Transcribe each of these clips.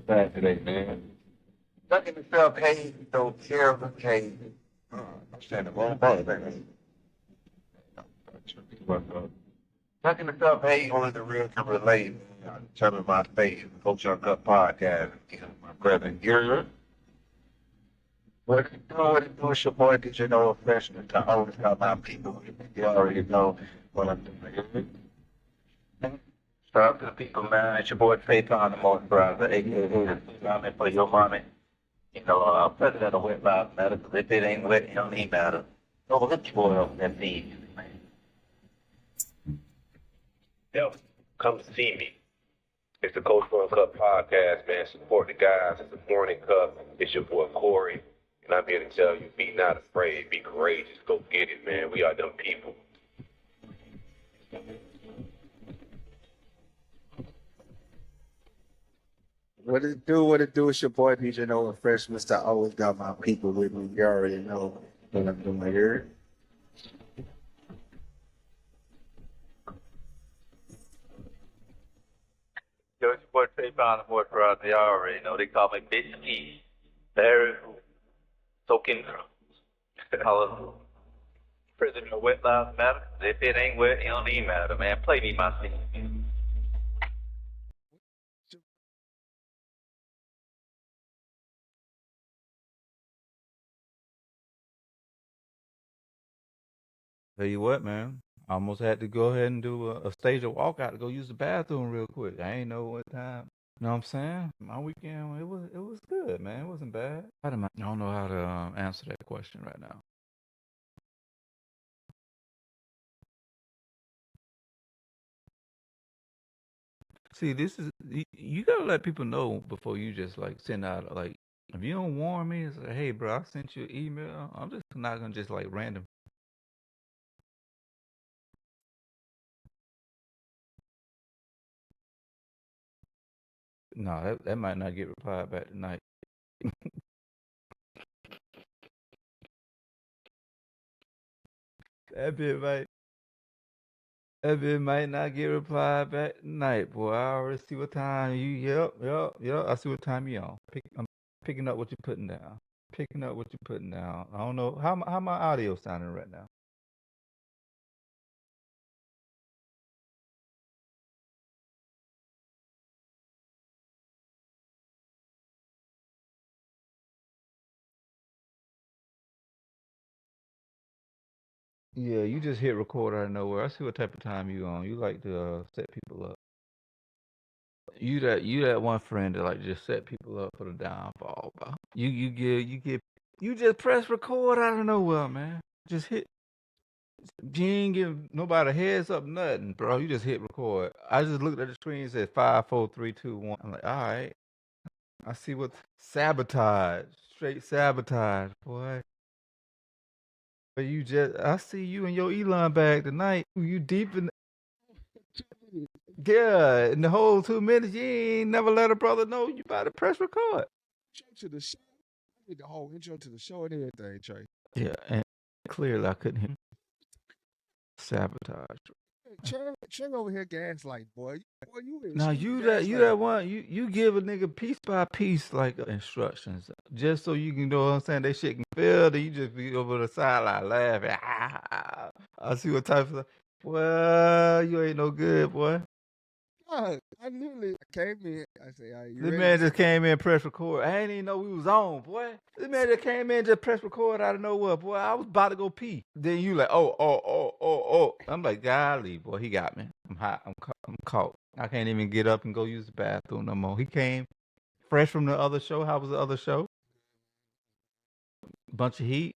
What's bad today, man? Ducking yourself, hey, don't care of hey. I'm saying the wrong part, man. Ducking yourself, hey, only the real can relate. I determine my fate. Coach Your Gut podcast. My brother, you're. What it do? It's your boy, DJ No Freshman. I always got my people. You already know what I'm doing. Shout out to the people, man. It's your boy Trayton, the most brother, aka Mommy for your mommy. You know, president of Wet Lives Matter, 'cause if it ain't wet, it don't even matter. So look your boy up that feed, man. Yep, come see me. It's the Coach One Cup podcast, man. Support the guys. It's the Morning Cup. It's your boy Corey. And I'm here to tell you, be not afraid. Be courageous. Go get it, man. We are them people. What it do? What it do? It's your boy DJ No Freshman. I always got my people with me. You already know what I'm doing here. Yo, it's your boy Trayton, the most brother. Y'all already know. They call me Bitch P. Very soaking drums. President of Wet Lives Matter. If it ain't wet, it don't even matter, man. Play me my scene. Tell you what, man. I almost had to go ahead and do a stage of walkout to go use the bathroom real quick. I ain't know what time. You know what I'm saying? My weekend, it was good, man. It wasn't bad. I don't know how to answer that question right now. See, this is you gotta let people know before you just like send out like if you don't warn me, it's like, hey, bro, I sent you an email. I'm just not gonna just like random. No, that might not get replied back tonight. That bit might not get replied back tonight, boy. I already see what time you. Yep. I see what time you on. I'm picking up what you're putting down. Picking up what you're putting down. I don't know how my audio sounding right now. Yeah, you just hit record out of nowhere. I see what type of time you on. You like to set people up. You that one friend that like just set people up for the downfall, bro. You just press record out of nowhere, man. Just hit. You ain't give nobody a heads up, nothing, bro. You just hit record. I just looked at the screen and said 5, 4, 3, 2, 1. I'm like, all right. I see what sabotage. Straight sabotage, boy. But I see you in your Elon bag tonight. You deep in, yeah, in the whole 2 minutes, you ain't never let a brother know you about to press record. To the show. I need the whole intro to the show and everything, Trey. Yeah, and clearly I couldn't hear. Sabotage. Trey over here gaslight, boy. Boy, Now you that one you give a nigga piece by piece like instructions just so you can know what I'm saying they shit can feel. Then you just be over the sideline laughing. I see what type of well you ain't no good, boy. I literally came in. I say, This man just came in and pressed record. I didn't even know we was on, boy. This man just came in and just pressed record out of nowhere, boy. I was about to go pee. Then you like, oh. I'm like, golly, boy, he got me. I'm hot. I'm caught. I can't even get up and go use the bathroom no more. He came fresh from the other show. How was the other show? Bunch of heat.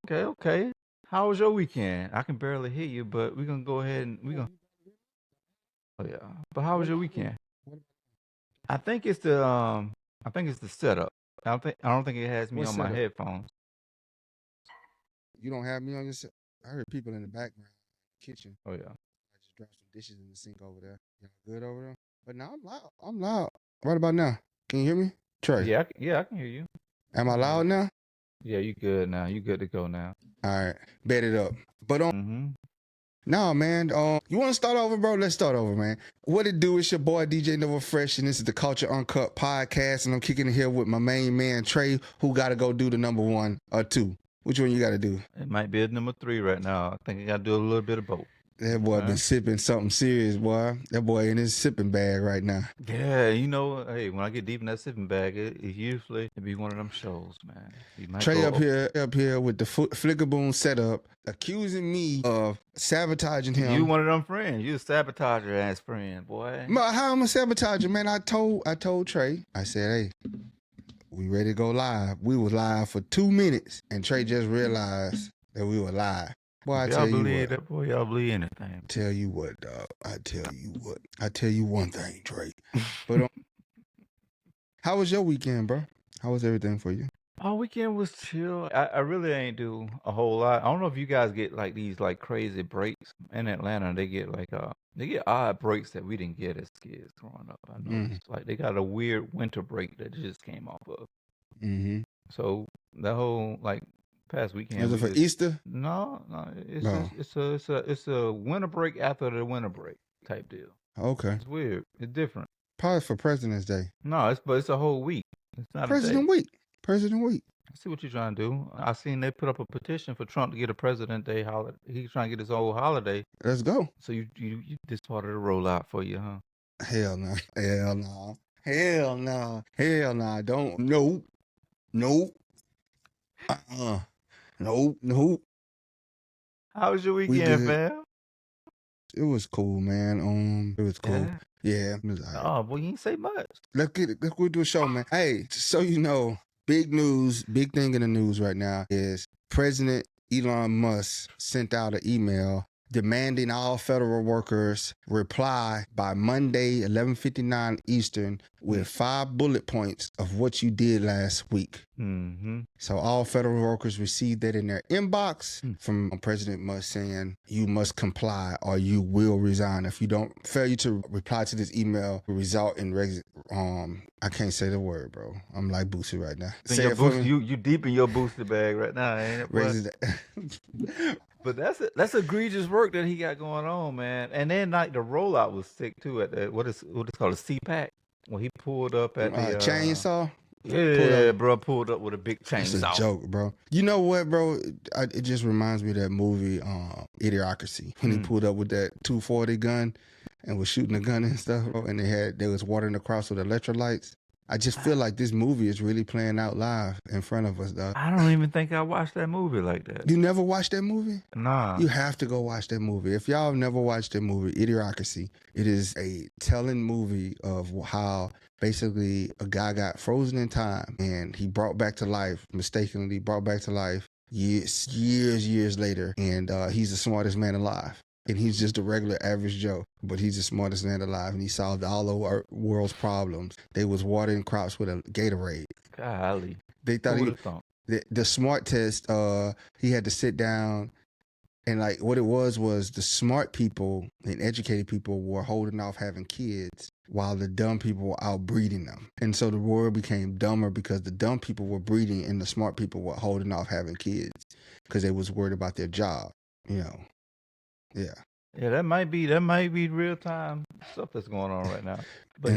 Okay. How was your weekend? I can barely hear you, but we're gonna go ahead and Oh yeah. But how was your weekend? I think it's the setup. I don't think it has me What on my setup? headphones. You don't have me on your set. I heard people in the background, kitchen. Oh yeah. I just dropped some dishes in the sink over there. Y'all good over there? But now I'm loud. I'm loud. Right about now. Can you hear me, Trey? Yeah, I can hear you. Am I loud now? Yeah, you good now. You good to go now. All right, bet it up. But No, man. You want to start over, bro? Let's start over, man. What it do? It's your boy DJ Nova Fresh, and this is the Culture Uncut podcast, and I'm kicking it here with my main man Trey, who got to go do the number 1 or 2. Which one you got to do? It might be a number 3 right now. I think I got to do a little bit of both. That boy been sipping something serious, boy. That boy in his sipping bag right now. Yeah, you know, hey, when I get deep in that sipping bag, it usually be one of them shows, man. Trey up here with the flickerboom setup, accusing me of sabotaging him. You one of them friends. You a sabotager ass friend, boy. How I'm a sabotager, man? I told Trey. I said, hey, we ready to go live. We was live for 2 minutes, and Trey just realized that we were live. Boy, I tell you what. That boy, y'all believe anything. Tell you what, dog. I tell you one thing, Trey. But how was your weekend, bro? How was everything for you? Our weekend was chill. I really ain't do a whole lot. I don't know if you guys get like these like crazy breaks in Atlanta. They get like they get odd breaks that we didn't get as kids growing up. I know it's like they got a weird winter break that just came off of. Mm-hmm. So the whole like past weekend. Was it for Easter? No. It's a winter break after the winter break type deal. Okay. It's weird. It's different. Probably for President's Day. No, it's a whole week. It's not President Week. President Week. I see what you're trying to do. I seen they put up a petition for Trump to get a President Day holiday. He's trying to get his old holiday. Let's go. So you this part of the rollout for you, huh? Hell no. Hell no. Hell no. Hell no. Don't. Nope. Nope. Nope. How was your weekend, fam? It was cool, man. It was cool. Yeah. It was Oh, boy, you ain't say much. Let's go do a show, man. Hey, so you know, big news, big thing in the news right now is President Elon Musk sent out an email demanding all federal workers reply by Monday, 11:59 Eastern, with 5 bullet points of what you did last week. Mm-hmm. So all federal workers received that in their inbox from President Musk saying, you must comply or you will resign. If you don't, failure to reply to this email will result in I can't say the word, bro. I'm like Boosie right now. You deep in your booster bag right now, ain't it? But that's egregious work that he got going on, man. And then like the rollout was sick too at the what is called a CPAC when he pulled up at the chainsaw. Yeah, pulled up with a big chainsaw. It's a joke, bro. You know what, bro? It just reminds me of that movie, Idiocracy, when he pulled up with that 240 gun and was shooting the gun and stuff, bro, and they was watering the cross with electrolytes. I just feel like this movie is really playing out live in front of us, dog. I don't even think I watched that movie like that. You never watched that movie? Nah. You have to go watch that movie. If y'all have never watched that movie, Idiocracy, it is a telling movie of how basically a guy got frozen in time and he mistakenly brought back to life years later. And he's the smartest man alive. And he's just a regular average Joe, but he's the smartest man alive, and he solved all the world's problems. They was watering crops with a Gatorade. Golly. They thought the smart test, he had to sit down, and like what it was the smart people and educated people were holding off having kids while the dumb people were out breeding them. And so the world became dumber because the dumb people were breeding and the smart people were holding off having kids because they was worried about their job, you know. Yeah. Yeah, that might be real time stuff that's going on right now. But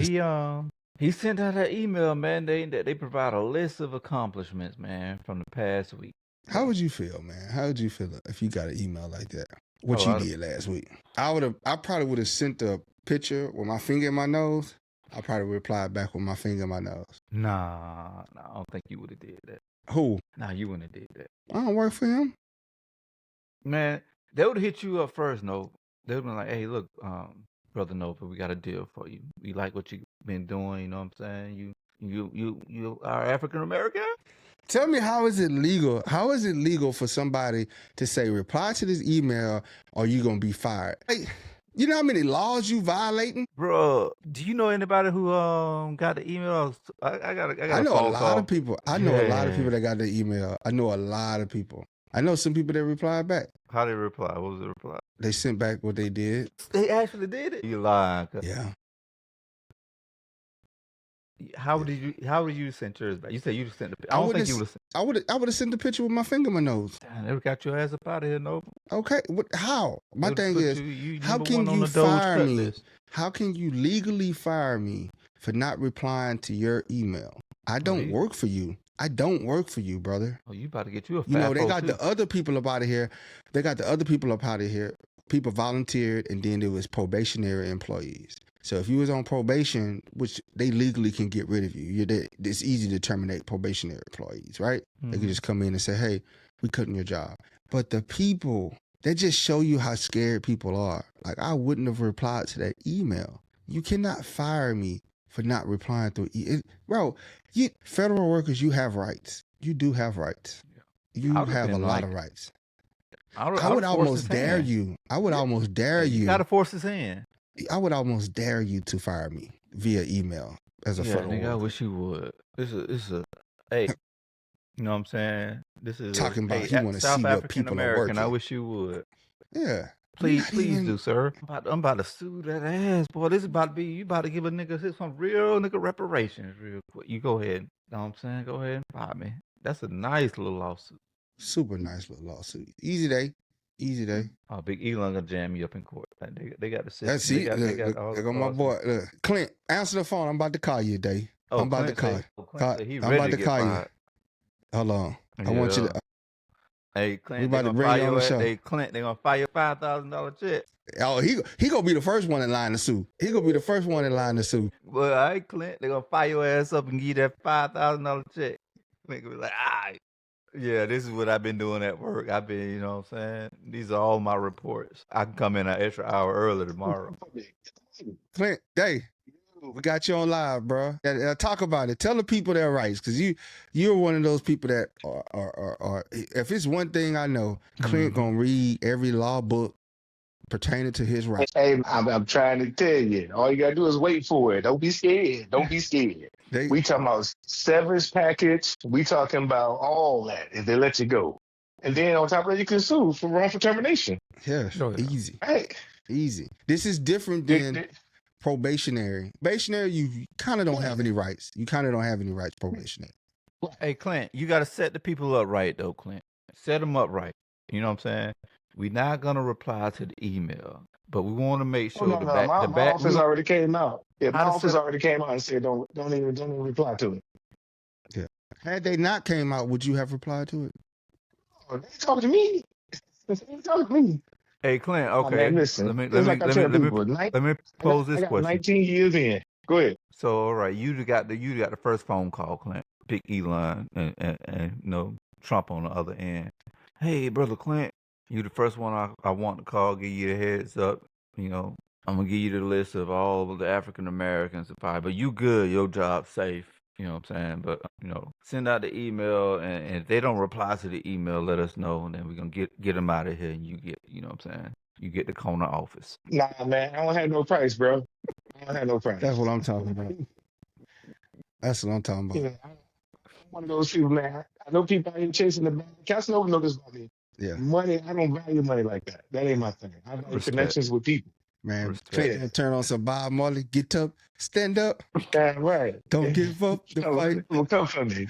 he sent out that email, man. They provide a list of accomplishments, man, from the past week. How would you feel, man? How would you feel if you got an email like that? What you did last week? I probably would have sent a picture with my finger in my nose. I probably replied back with my finger in my nose. Nah, I don't think you would have did that. Who? Nah, you wouldn't have did that. I don't work for him. Man, they would have hit you up first, Nova. They would have been like, hey, look, Brother Nova, we got a deal for you. We like what you've been doing, you know what I'm saying? You are African American? Tell me, how is it legal? How is it legal for somebody to say, reply to this email or you going to be fired? Hey, you know how many laws you violating? Bro, do you know anybody who got the email? I know a lot of people. I know a lot of people that got the email. I know a lot of people. I know some people that replied back. How they reply? What was the reply? They sent back what they did. They actually did it? You lying. Yeah. How would you send yours back? You said you just sent the. I I don't wouldn't think you have. would have. I would have sent the picture with my finger in my nose. Damn, they got your ass up out of here, no. Okay, how? My They would've thing put is, you how number can one on you the Doge fire cut me? list. How can you legally fire me for not replying to your email? I don't work for you. I don't work for you, brother. Oh, you about to get you a You know, they FAFO got too. the other people up out of here. They got the other people up out of here. People volunteered, and then there was probationary employees. So if you was on probation, which they legally can get rid of you, it's easy to terminate probationary employees, right? They can just come in and say, hey, we cutting your job. But the people, they just show you how scared people are. Like, I wouldn't have replied to that email. You cannot fire me for not replying through bro, federal workers, you have rights. You do have rights. You have a lot of rights. I would almost dare you. I would almost dare you. You gotta force his hand. I would almost dare you to fire me via email as a federal nigga, worker. I wish you would. This is a hey, you know what I'm saying? This is Talking about he want to South see what African people are American. I working. wish you would. Yeah. Please do, sir. I'm about to sue that ass, boy. This is about to be, you about to give a nigga some real nigga reparations real quick. You go ahead. Know what I'm saying? Go ahead and fire me. That's a nice little lawsuit. Super nice little lawsuit. Easy day. Easy day. Oh, Big Elon gonna jam you up in court. They got the system. That's it. Look, on my boy. Look, Clint, answer the phone. I'm about to call you today. I'm about to call you. I'm about to call you. Hold on. I want you to. Hey, Clint, we about to bring you on the show. Hey, Clint, they gonna fire your $5,000 check. Oh, he gonna be the first one in line to sue. He gonna be the first one in line to sue. Well, all right, Clint, they gonna fire your ass up and give you that $5,000 check. Clint gonna be like, yeah, this is what I've been doing at work. I've been, you know what I'm saying? These are all my reports. I can come in an extra hour early tomorrow. Clint, hey, we got you on live, bro. Talk about it. Tell the people their rights, because you're one of those people that are if it's one thing I know, Clint gonna read every law book pertaining to his rights. Hey, I'm trying to tell you. All you gotta do is wait for it. Don't be scared. Don't be scared. We talking about severance package. We talking about all that if they let you go. And then on top of that, you can sue for wrongful termination. Yeah, easy. Hey. Easy. This is different than probationary. Probationary, you kind of don't have any rights. You kind of don't have any rights probationary. Hey, Clint, you got to set the people up right, though, Clint. Set them up right. You know what I'm saying? We're not going to reply to the email, but we want to make sure my office already came out. Yeah, my office already came out and said don't even reply to it. Yeah. Had they not came out, would you have replied to it? Oh, they talking to me. They talking to me. Hey, Clint, okay. Man, listen, let me pose this question. 19 years in. Go ahead. So, all right, you got the first phone call, Clint. Big Elon and you know, Trump on the other end. Hey, brother Clint, you the first one I want to call, give you the heads up. You know, I'm gonna give you the list of all of the African Americans, but you good, your job safe. You know what I'm saying? But, you know, send out the email, and if they don't reply to the email, let us know, and then we're going to get them out of here, and you get, you know what I'm saying? You get the corner office. Nah, man, I don't have no price, bro. I don't have no price. That's what I'm talking about. That's what I'm talking about. Yeah, I'm one of those people, man. I know people out here chasing the bag. Casanova know this about me. Yeah. Money, I don't value money like that. That ain't my thing. I value connections with people. Man, turn on some Bob Marley, get up, stand up. Damn right. Don't give up the fight. Well, come for me.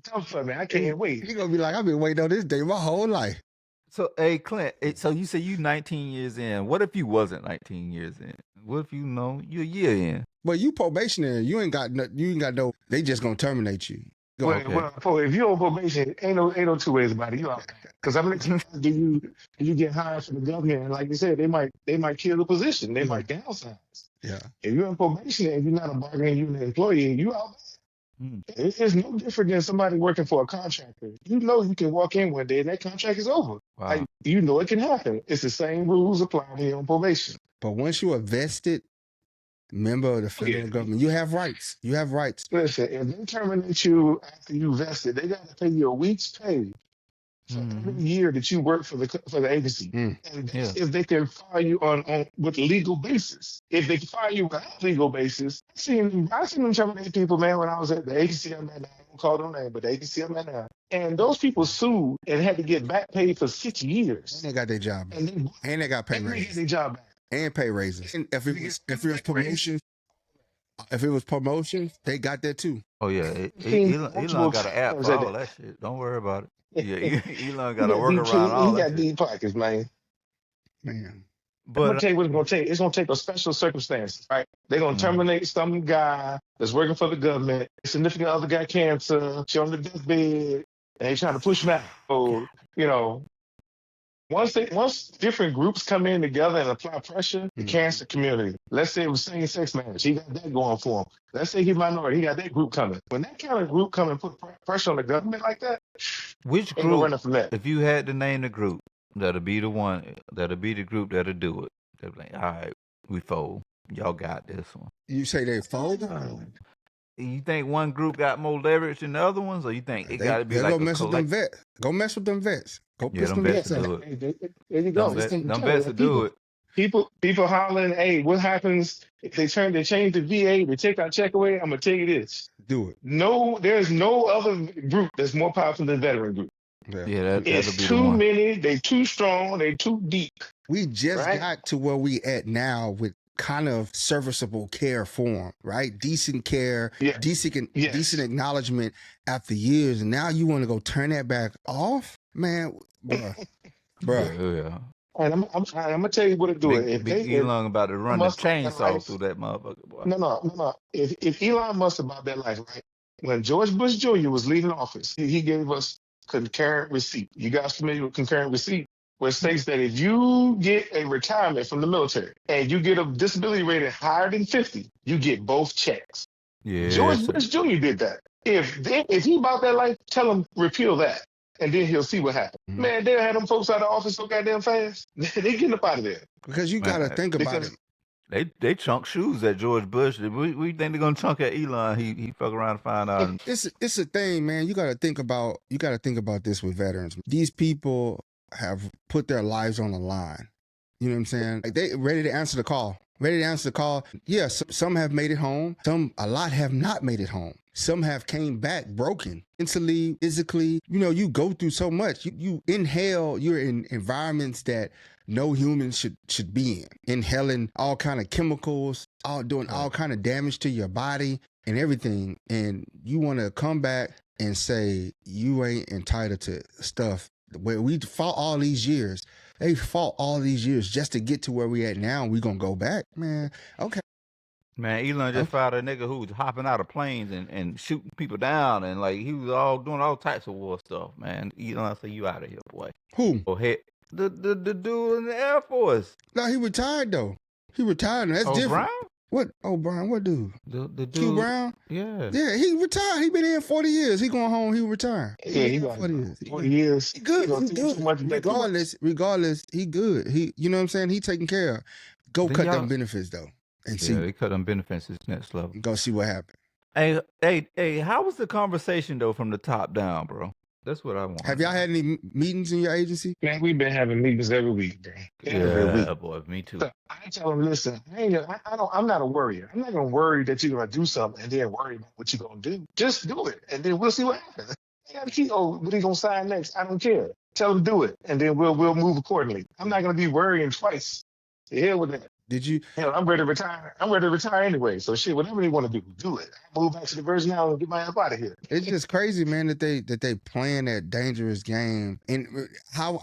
Come for me. I can't wait. He gonna be like, I've been waiting on this day my whole life. So, hey, Clint, so you say you 19 years in. What if you wasn't 19 years in? What if you know you're a year in? Well, you probationary. You ain't got no. They just gonna terminate you. Well, if you're on probation, ain't no two ways about it. You out. Because how many times do you get hired from the government? And like you said, they might kill the position. They might downsize. Yeah. If you're in probation and you're not a bargaining unit employee, you out. It's no different than somebody working for a contractor. You know you can walk in one day and that contract is over. Wow. Like, you know it can happen. It's the same rules apply when you're on probation. But once you're a vested member of the federal government, you have rights. You have rights. Listen, if they terminate you after you vested, they got to pay you a week's pay for every year that you work for the agency. And if they can fire you on with legal basis. If they can fire you without legal basis, I seen them terminate people, man, when I was at the agency I'm at now. I don't call them name, but the agency I'm at now. And those people sued and had to get back paid for 6 years. And they got their job back. And they got pay raises. They get their job back. And pay raises. And if it was promotion, If it was promotions, they got that too. Oh yeah, Seen Elon multiple got an app times for at all that shit. Don't worry about it. Yeah, he Elon got a got deep, workaround all he that got shit. deep pockets, man. Man. I'm gonna But tell you what it's gonna take. It's gonna take a special circumstance, right? They're gonna terminate some guy that's working for the government. Significant other got cancer, she on the deathbed, and they trying to push him out. So, you know, once different groups come in together and apply pressure, the cancer community. Let's say it was same-sex marriage, he got that going for him. Let's say he's minority, he got that group coming. When that kind of group come and put pressure on the government like that, which ain't no group? running from that. If you had to name the group, that'll be the one. That'll be the group that'll do it. They'll be like, all right, we fold. Y'all got this one. You say they fold? You think one group got more leverage than the other ones, or you think it got to be like go a mess with them collect? vets. Go mess with them vets. Go Yeah, piss them them vets vets will off. do it. There you go. Them vets will do it. People hollering, hey, what happens if they change the VA, they take our check away? I'm gonna tell you this. Do it. No, there's no other group that's more powerful than veteran group. Yeah, It's that'll be too the one. many, they too strong, they too deep. We just Right? got to where we at now with kind of serviceable care form, right? Decent care, Yeah. decent Yes. acknowledgement after years, and now you want to go turn that back off, man, bruh. Yeah. And I'm gonna tell you what to do. Big Elon about to run the Musk about that chainsaw life- through that motherfucker, boy. No. If Elon Musk about that life, right? When George Bush Jr. was leaving office, he gave us concurrent receipt. You guys familiar with concurrent receipt? Where it states that if you get a retirement from the military and you get a disability rating higher than 50, you get both checks. Yeah. George Bush Jr. did that. If he about that life, tell him repeal that, and then he'll see what happens. Mhm. Man, they'll have them folks out of office so goddamn fast. They getting up out of there. Because you got to think about it. They chunk shoes at George Bush. We think they're gonna chunk at Elon. He fuck around and find out. It's a thing, man. You got to think about this with veterans. These people have put their lives on the line. You know what I'm saying? Like they ready to answer the call. Yeah, some have made it home. A lot have not made it home. Some have came back broken, mentally, physically. You know, you go through so much. You inhale. You're in environments that no human should be in. Inhaling all kind of chemicals, doing all kind of damage to your body and everything. And you want to come back and say you ain't entitled to stuff where we fought all these years. They fought all these years just to get to where we at now. We gonna go back, man. Okay. Man, Elon just fired a nigga who was hopping out of planes and shooting people down, and like he was all doing all types of war stuff, man. Elon said, "You out of here, boy." Who? Oh, heck, the dude in the Air Force. No, he retired though. He retired. That's different. Brown? What? Oh, Brown. What dude? The dude. Q Brown. Yeah. Yeah, he retired. He been in 40 years. He going home. He retired. Yeah, he got 40 years. 40 years. He good. He He good. Regardless, he good. You know what I'm saying? He taken care of. Go cut them benefits though, and see. Yeah, they cut them benefits to next level. Go see what happened. Hey, how was the conversation though from the top down, bro? That's what I want. Have y'all had any meetings in your agency? Man, we've been having meetings every week, bro. Every week. Boy, me too. So I tell them, listen, I'm not a worrier. I'm not gonna worry that you're gonna do something and then worry about what you're gonna do. Just do it, and then we'll see what happens. I gotta keep. Oh, what he gonna sign next? I don't care. Tell him to do it, and then we'll move accordingly. I'm not gonna be worrying twice. The hell with that. Did you? Hell, I'm ready to retire. I'm ready to retire anyway. So shit, whatever they want to do it. I move back to the Virgin Islands and get my ass out of here. It's just crazy, man, that they playing that dangerous game. And how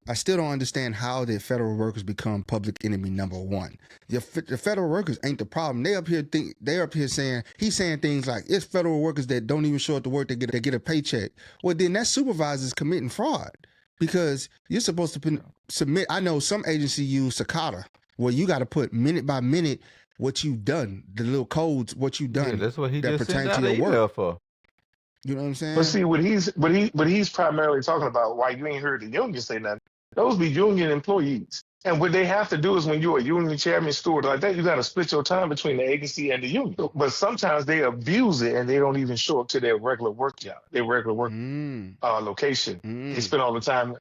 I still don't understand how the federal workers become public enemy number one. The federal workers ain't the problem. They're up here saying he's saying things like it's federal workers that don't even show up to work. They get a paycheck. Well, then that supervisor's committing fraud because you're supposed to submit. I know some agency use Cicada. Well, you got to put minute by minute what you've done, the little codes, what you've done. Yeah, that's what he that just pertain sent to out your email work. for. You know what I'm saying? But see, what he's primarily talking about, why you ain't heard the union say nothing, those be union employees. And what they have to do is when you're a union chairman, steward like that, you got to split your time between the agency and the union. But sometimes they abuse it and they don't even show up to their regular work job, their regular work location. They spend all the time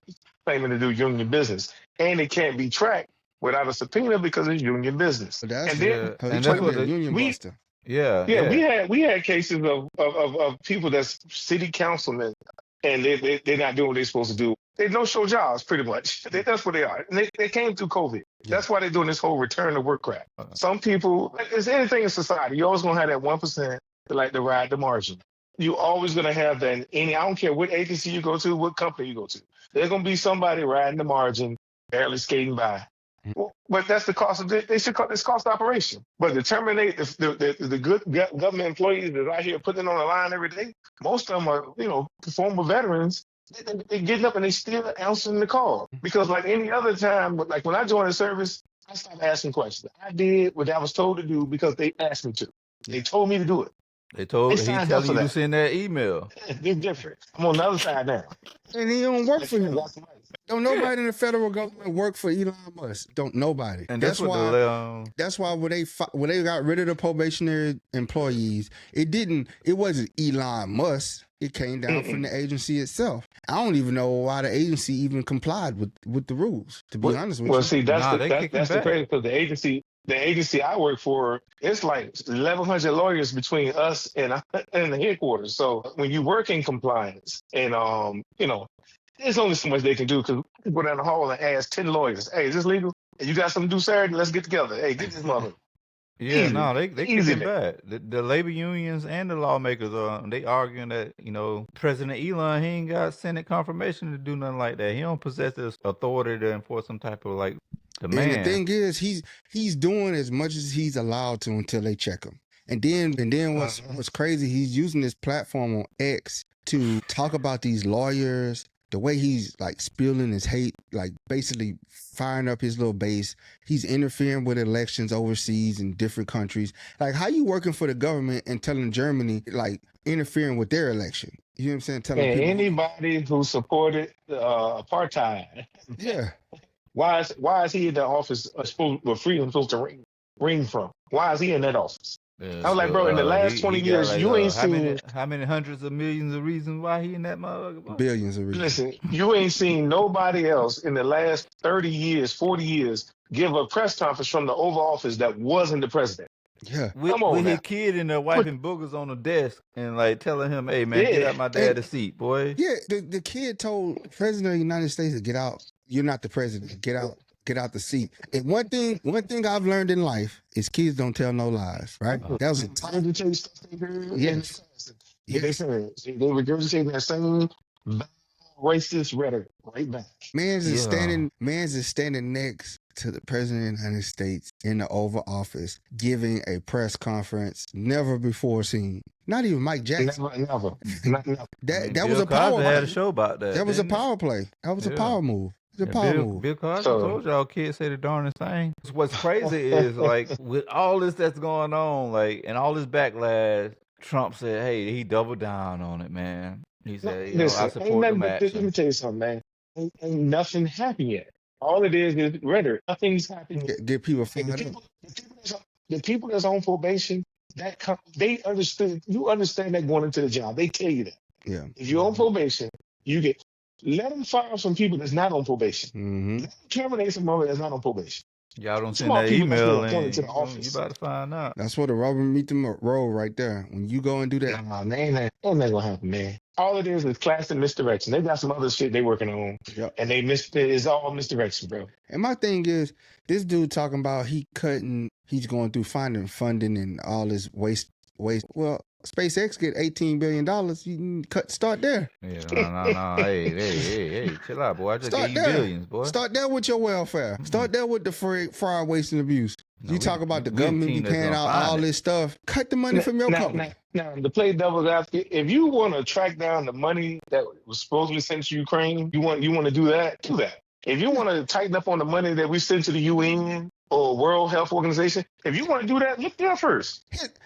claiming to do union business. And it can't be tracked without a subpoena because it's union business. That's what a union buster. Yeah. We had cases of people that's city councilmen and they're not doing what they're supposed to do. They no-show jobs, pretty much. That's what they are. And they came through COVID. Yeah. That's why they're doing this whole return to work crap. Some people, like it's anything in society, you're always going to have that 1% that like to ride the margin. You're always going to have that in I don't care what agency you go to, what company you go to. There's going to be somebody riding the margin, barely skating by. Well, but that's the cost of it. They should call this cost of operation. But to terminate the good government employees that are out here putting it on the line every day, most of them are, former veterans. They're getting up and they still answering the call. Because like any other time, like when I joined the service, I stopped asking questions. I did what I was told to do because they asked me to. They told me to do it. He telling you to send that email. They're different. I'm on the other side now. And he don't work for him. Don't nobody in the federal government work for Elon Musk. Don't nobody. And that's why. That's why when they got rid of the probationary employees, it wasn't Elon Musk. It came down from the agency itself. I don't even know why the agency even complied with the rules. To be honest with you. Well, see, that's the crazy because the agency I work for, it's like 1,100 lawyers between us and the headquarters. So when you work in compliance, and there's only so much they can do because I can go down the hall and ask 10 lawyers, "Hey, is this legal? Hey, you got something to do Saturday? Let's get together. Hey, get this mother." Yeah, easy. No, they kicking back. The labor unions and the lawmakers they arguing that President Elon, he ain't got Senate confirmation to do nothing like that. He don't possess this authority to enforce some type of demand. And the thing is, he's doing as much as he's allowed to until they check him. And then what's crazy? He's using this platform on X to talk about these lawyers. The way he's spilling his hate, basically firing up his little base. He's interfering with elections overseas in different countries. How you working for the government and telling Germany, interfering with their election? You know what I'm saying? Telling people, anybody who supported apartheid. Yeah. Why is he in the office where freedom supposed to ring from? Why is he in that office? Yeah, I was like, bro, in the last 20 years, you ain't seen... How many hundreds of millions of reasons why he in that motherfucker? Billions of reasons. Listen, you ain't seen nobody else in the last 30 years, 40 years, give a press conference from the Oval Office that wasn't the president. Yeah. With his kid in there wiping boogers on the desk and telling him, "Hey, man, get out my dad's seat, boy." Yeah, the kid told the president of the United States to get out. You're not the president. Get out. Get out the seat. And one thing I've learned in life is kids don't tell no lies, right? That was a time to tell stuff they heard. Yes. They regurgitating that same racist rhetoric right back. Man's is standing next to the president of the United States in the Oval Office, giving a press conference never before seen. Not even Mike Jackson. Never. That was a power play. Had a show about that. That was a power play. That was a power move. Bill Cosby told y'all kids say the darnest thing. What's crazy is with all this that's going on, and all this backlash, Trump said, "Hey," he doubled down on it, man. He said, listen, "I support the action." Let me tell you something, man. Ain't nothing happened yet. All it is rhetoric. Nothing's happening yet. Get people the people that's on probation, they understood. You understand that going into the job. They tell you that. Yeah. If you're on probation, you get. Let them fire some people that's not on probation. Mm-hmm. Let them terminate some people that's not on probation. Y'all don't send that email in. To the office. You about to find out. That's where the rubber meet the road right there. When you go and do that. Nah, man, ain't gonna happen, man. All it is class and misdirection. They got some other shit they working on. Yep. And it's all misdirection, bro. And my thing is, this dude talking about he's going through finding funding and all this waste. Well, SpaceX get $18 billion. You can start there. Yeah, no. Hey, chill out, boy. I just gave you billions, boy. Start there with your welfare. Start there with the fraud, waste, and abuse. You talk about the government be paying out all this stuff. Cut the money from your company. Now, to play devil's advocate, if you want to track down the money that was supposedly sent to Ukraine, you want to do that? Do that. If you want to tighten up on the money that we send to the UN or World Health Organization, if you want to do that, look there first.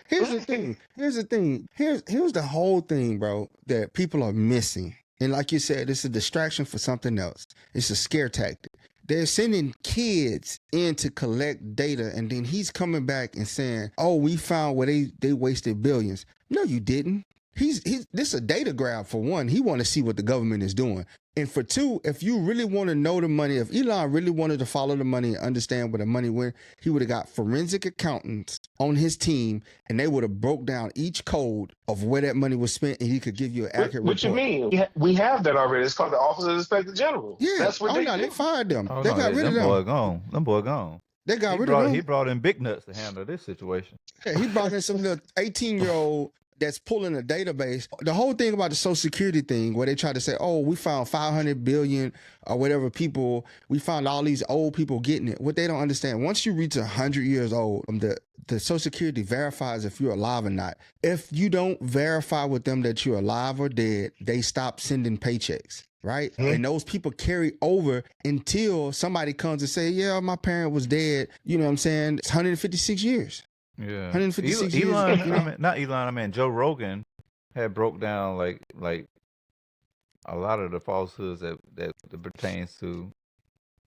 Here's the thing. Here's the whole thing, bro, that people are missing. And like you said, it's a distraction for something else. It's a scare tactic. They're sending kids in to collect data, and then he's coming back and saying, "Oh, we found where they wasted billions." No, you didn't. This is a data grab for one. He want to see what the government is doing. And for two, if you really want to know the money, if Elon really wanted to follow the money and understand where the money went, he would have got forensic accountants on his team, and they would have broke down each code of where that money was spent, and he could give you an accurate What you report. mean? We have that already. It's called the Office of the Inspector General. Yeah, that's what they do. They fired them. Oh, They no, got rid of them them. boy gone. Them boy gone. They got He rid brought, of them. he brought in big nuts to handle this situation. Yeah, he brought in some little 18-year-old that's pulling a database. The whole thing about the Social Security thing, where they try to say, oh, we found 500 billion or whatever people, we found all these old people getting it. What they don't understand, once you reach 100 years old, the Social Security verifies if you're alive or not. If you don't verify with them that you're alive or dead, they stop sending paychecks. Right? Mm-hmm. And those people carry over until somebody comes and say, yeah, my parent was dead. You know what I'm saying? It's 156 years. Yeah, 156 years. Elon, not Elon. I mean, Joe Rogan had broke down like a lot of the falsehoods that pertains to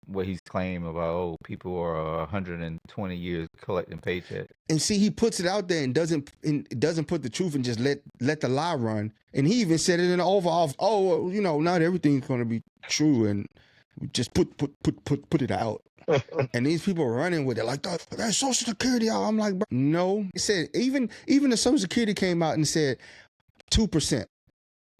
what he's claiming about people are 120 years collecting paychecks. And see, he puts it out there and doesn't put the truth and just let the lie run. And he even said it in the overall. Oh, you know, not everything's going to be true, and just put it out. And these people running with it like that's Social Security. I'm like, bro, no. It said even the Social Security came out and said 2%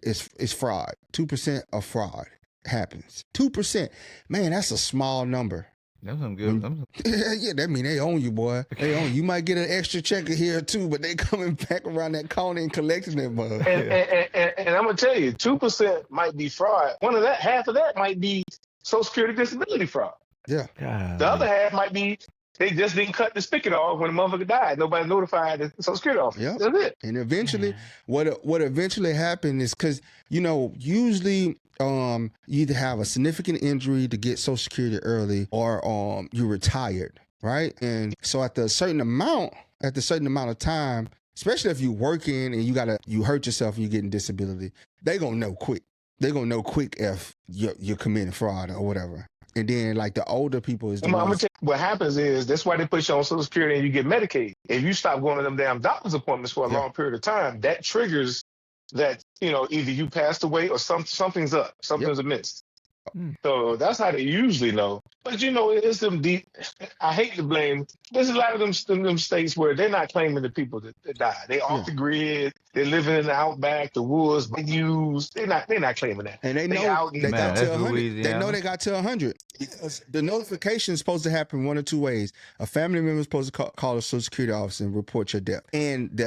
is fraud. 2% of fraud happens. 2%, man, that's a small number. That's some good. Yeah, that mean they own you, boy. They own you. You might get an extra check here too, but they coming back around that corner and collecting it, bro. And I'm gonna tell you, 2% might be fraud. Half of that might be Social Security disability fraud. Yeah. God. The other half might be they just didn't cut the spigot off when the motherfucker died. Nobody notified the Social Security office. Yep. That's it. And eventually, what eventually happened is because, you know, usually you either have a significant injury to get Social Security early, or you're retired, right? And so at a certain amount of time, especially if you're working and you hurt yourself and you're getting disability, they gonna know quick. They're gonna know quick if you're committing fraud or whatever. And then, like, the older people is the I'm ones. gonna tell you, what happens is that's why they put you on Social Security and you get Medicaid. If you stop going to them damn doctor's appointments for a long period of time, that triggers that, you know, either you passed away or something's up, something's amiss. So that's how they usually know. But, you know, it's them deep. I hate to blame. There's a lot of them states where they're not claiming the people that died. They off the grid. They're living in the outback, the woods, they're not claiming that. And they know they got to 100. They know they got to 100. Because the notification is supposed to happen one or two ways. A family member is supposed to call a Social Security office and report your death. And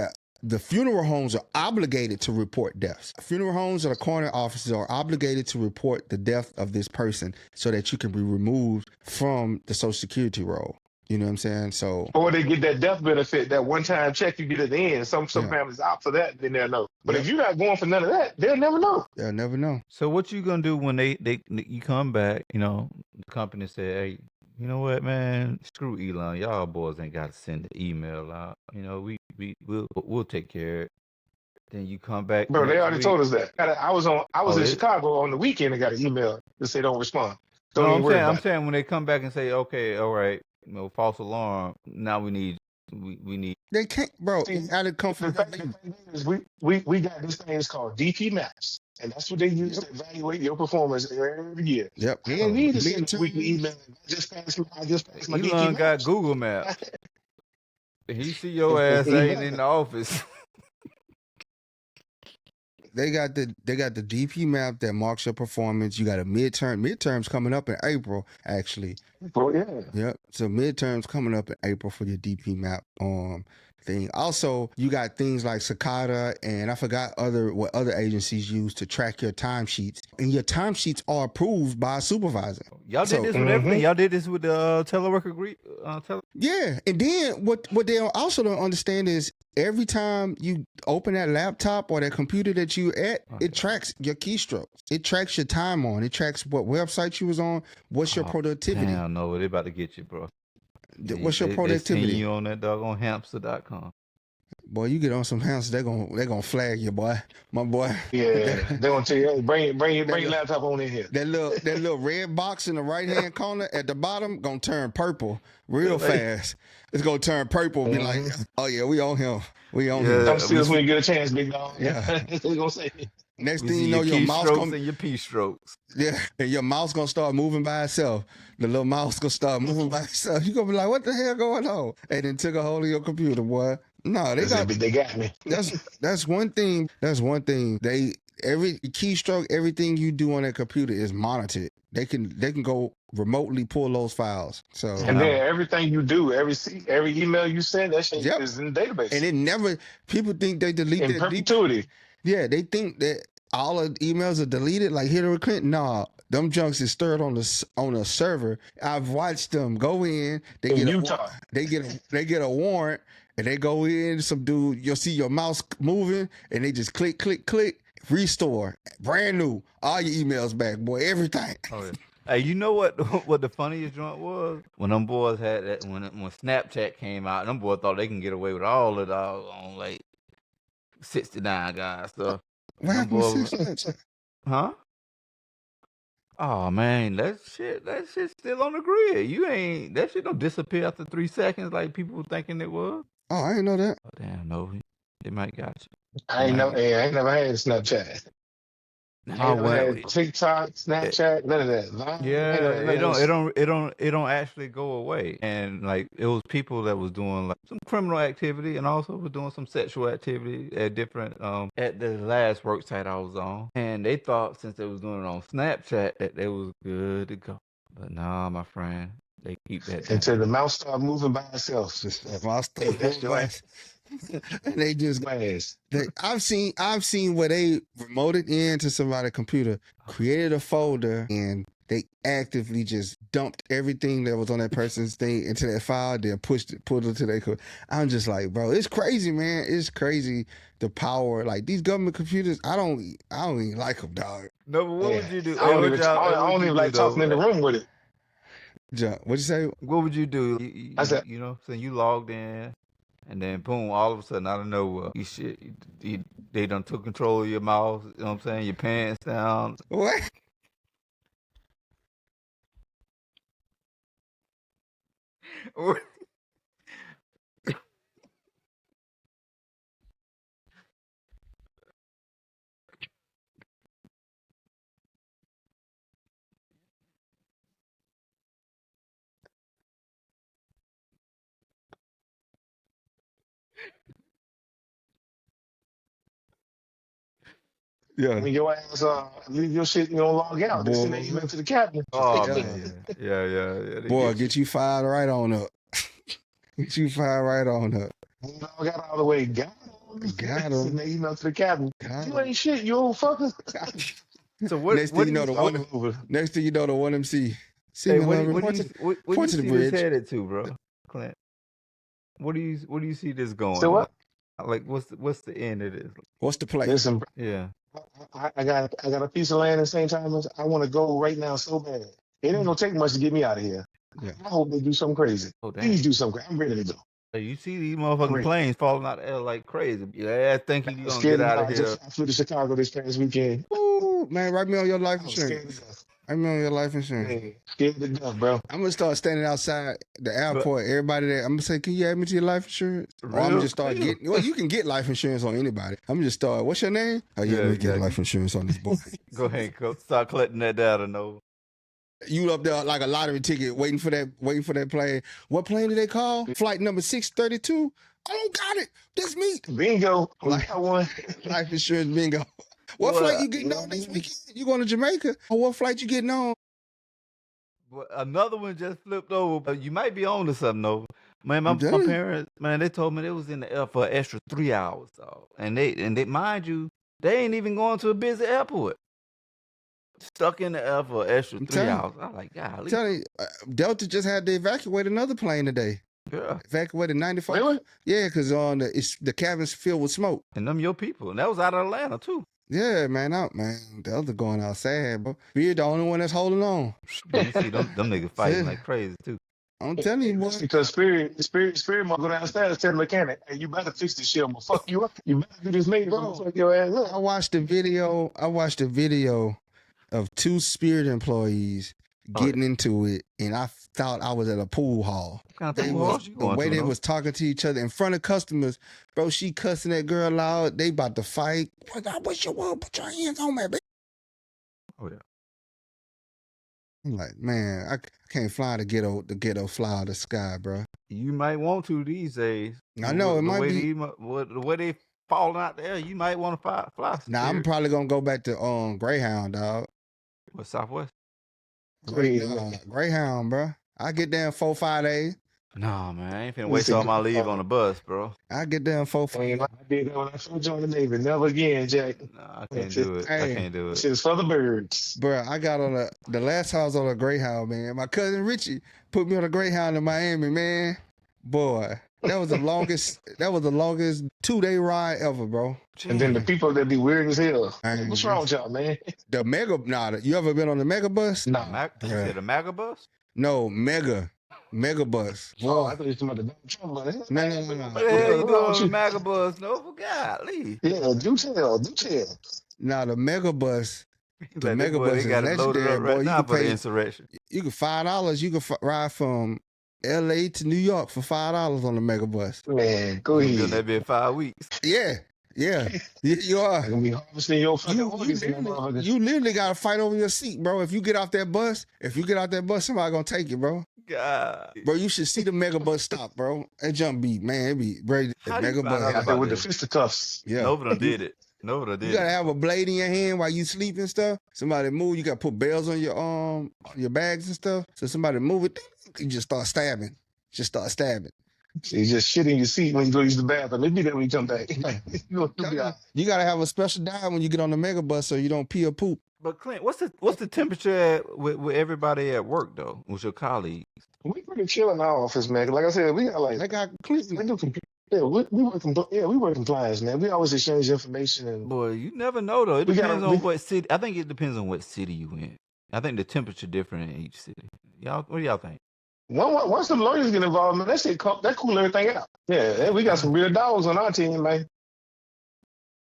the funeral homes are obligated to report deaths. Funeral homes or the coroner offices are obligated to report the death of this person so that you can be removed from the Social Security roll. You know what I'm saying? So, or they get that death benefit, that one-time check you get at the end. Some families opt for that, then they'll know. But if you're not going for none of that, they'll never know. They'll never know. So what you gonna do when you come back? You know, the company say, hey, you know what, man? Screw Elon. Y'all boys ain't got to send the email out. You know, we'll take care of it. Then you come back. Bro, they already told us that. I was in Chicago on the weekend and got an email to say don't respond. I'm saying when they come back and say, okay, all right, you know, false alarm. Now we need. They can't, bro. Out of comfort. We got this thing called DP maps. And that's what they use to evaluate your performance every year. Yep. I didn't need to send a weekly email. I just passed my Elon got Google Maps. He see your ass ain't in the office. They got the DP map that marks your performance. You got a midterms coming up in April, actually. Oh yeah. Yep. So midterms coming up in April for your DP map thing. Also, you got things like Cicada, and I forgot what other agencies use to track your timesheets. And your timesheets are approved by a supervisor. Y'all did this with everything. Y'all did this with the teleworker group. Yeah, and then what they also don't understand is every time you open that laptop or that computer that you at, it tracks your keystrokes. It tracks your time on. It tracks what website you was on. What's your productivity? Damn, no, they about to get you, bro. What's your productivity? They you on that doggone hamster.com. Boy, you get on some hamsters, they're gonna flag you, boy. My boy. Yeah, they're gonna tell you, hey, bring your laptop on in here. That little red box in the right hand corner at the bottom gonna turn purple real fast. It's gonna turn purple, be like, oh yeah, we on him. We on him. Don't see us when you get a chance, big dog. Yeah. That's what we gonna say. Next We thing see you know, your mouse keystrokes gonna and your p-strokes. yeah, and your mouse gonna start moving by itself. The little mouse gonna start moving by itself. You gonna be like, what the hell going on? And then took a hold of your computer, boy. No, they got They got me. that's one thing. That's one thing. Every keystroke, everything you do on that computer is monitored. They can go remotely pull those files. So And then everything you do, every email you send, that shit Yep. is in the database. and it never people think they delete in that perpetuity. Yeah, they think that all of the emails are deleted like Hillary Clinton. Nah, them junks is stirred on a server. I've watched them go in. They In get Utah. they get a warrant and they go in. Some dude, you'll see your mouse moving and they just click, restore, brand new. All your emails back, boy. Everything. Oh yeah. Hey, you know what? What the funniest joint was when them boys had that when Snapchat came out. Them boys thought they can get away with all of that on like 69 guys stuff. What Them happened boys, to Snapchat? huh? Oh man, that shit's still on the grid. That shit don't disappear after 3 seconds like people were thinking it was. Oh, I didn't know that. Oh damn, no, they might got you. I ain't never had Snapchat. I ain't never had TikTok, Snapchat, none of that. Vine, Yeah, it don't actually go away. And like it was people that was doing like some criminal activity and also was doing some sexual activity at different at the last work site I was on. And they thought since they was doing it on Snapchat that they was good to go. But nah, my friend, they keep that down. until the mouse start moving by itself. And they just I've seen where they remoted into somebody's computer, created a folder, and they actively just dumped everything that was on that person's thing into that file, then pulled it to their code. I'm just like, bro, it's crazy, man. It's crazy the power. Like these government computers, I don't even like them, dog. No, but what would you do? I don't even like talking in the room with it. What'd you say? What would you do? I said, so you logged in. And then boom, all of a sudden, out of nowhere, they done took control of your mouth, you know what I'm saying? Your pants down. What? Yeah. When your ass leave your shit, you don't log out. They send an email to the captain. Oh, man. Yeah. Boy, get you fired right on up. Get you fired right on up. You log out all the way. Got him. Send an email to the captain. You ain't shit, you old fucker. So what? Next thing you know, the one MC. Hey, what do you see bridge. this headed to, bro? Clint. What do you see this going? So what? Like, what's the end of this? What's the play? Listen, Yeah. I got a piece of land in St. Thomas. I want to go right now so bad. It ain't gonna take much to get me out of here. Yeah. I hope they do something crazy. Oh, damn. Please do something crazy. I'm ready to go. Hey, you see these motherfucking planes falling out of the air like crazy. Your ass thinking you gonna get out of here. I flew to Chicago this past weekend. Ooh, man, write me on your life I was scared insurance. to death. Write me on your life insurance. Man, scared to death, bro. I'm gonna start standing outside the airport. Everybody there, I'm gonna say, "Can you add me to your life insurance?" Or I'm gonna just start getting. Well, you can get life insurance on anybody. I'm gonna just start. What's your name? Oh yeah, let me get life insurance on this boy. Go ahead, start collecting that data, no. You up there like a lottery ticket, waiting for that plane. What plane did they call? Flight number 632. I don't got it. That's me. Bingo. Like I won. Life insurance bingo. What flight you getting on next weekend? You going to Jamaica? Or what flight you getting on? But another one just flipped over. You might be on to something, though. Man, my parents, man, they told me they was in the air for an extra 3 hours, dog. And they, mind you, they ain't even going to a busy airport. Stuck in the air for an extra 3 hours. I like, golly. I'm telling you, Delta just had to evacuate another plane today. Yeah. Evacuated 94. Really? Yeah, because the cabin's filled with smoke. And them your people. And that was out of Atlanta, too. Yeah, man, the other going out sad, bro. We're the only one that's holding on. You see them niggas fighting like crazy, too. I'm telling you, boy. Because Spirit might go downstairs and tell the mechanic, "Hey, you better fix this shit. I'm gonna fuck you up. You better do this, mate. I'm gonna fuck your ass up." I watched the video of 2 Spirit employees getting into it, and I thought I was at a pool hall. What kind of pool halls you The going way to, they no? was talking to each other in front of customers, bro. She cussing that girl out. They about to fight. I wish you would put your hands on me, bitch. Oh yeah. I'm like, man, I can't fly the ghetto fly out of the sky, bro. You might want to these days. I know it might be. The way they falling out there, you might want to fly. Nah, I'm probably gonna go back to Greyhound, dog. What, Southwest? Greyhound, bro. I get there in 4-5 days. No, man, I ain't finna waste all my leave on the bus, bro. I get there in 4-5 days. I did that when I first joined the Navy. Never again, Jack. Nah, I can't do it. I can't do it. Shit's for the birds. Bro, I got on the last time I was on a Greyhound, man. My cousin Richie put me on a Greyhound in Miami, man. Boy, that was the longest 2-day ride ever, bro. And then the people that be weird as hell. Man. What's wrong with y'all, man? You ever been on the Megabuzz? Nah. You said a Megabuzz? No, Megabuzz. Oh, I thought you were talking about the Donald Trump money. No. What the hell you doing on the Megabuzz? No, golly. Yeah, do tell. Nah, the Megabuzz. The Like, Megabuzz they is got it loaded legendary, up bro. right You now can for the pay. insurrection. You can $5. You can ride from LA to New York for $5 on the Megabuzz. Man, go You'll ahead. that be in 5 weeks. Yeah. You are. I'm gonna be harvesting your fucking organs in that motherfucker. You literally got to fight over your seat, bro. If you get off that bus, somebody gonna take you, bro. God. Bro, you should see the Megabuzz stop, bro. That jump beat, man. It be bro. The How do you find out Megabuzz. Out there with the this? fisticuffs. Yeah. Nova done did it. You gotta have a blade in your hand while you sleep and stuff. Somebody move, you gotta put bells on your bags and stuff. So somebody move it, you just start stabbing. So you just shit in your seat when you go use the bathroom. Maybe that when you come back. You You gotta have a special dive when you get on the Megabus so you don't pee or poop. But Clint, what's the temperature with everybody at work though? With your colleagues? we pretty chill in our office, man. Like I said, we got like They got we Cleveland. do we work compliance, man. We always exchange information and Boy, you never know though. It We gotta- depends on we- what city. I think it depends on what city you in. I think the temperature different in each city. Y'all, what do y'all think? once the lawyers get involved, man, that cool everything out. Yeah, we got some real dogs on our team, man.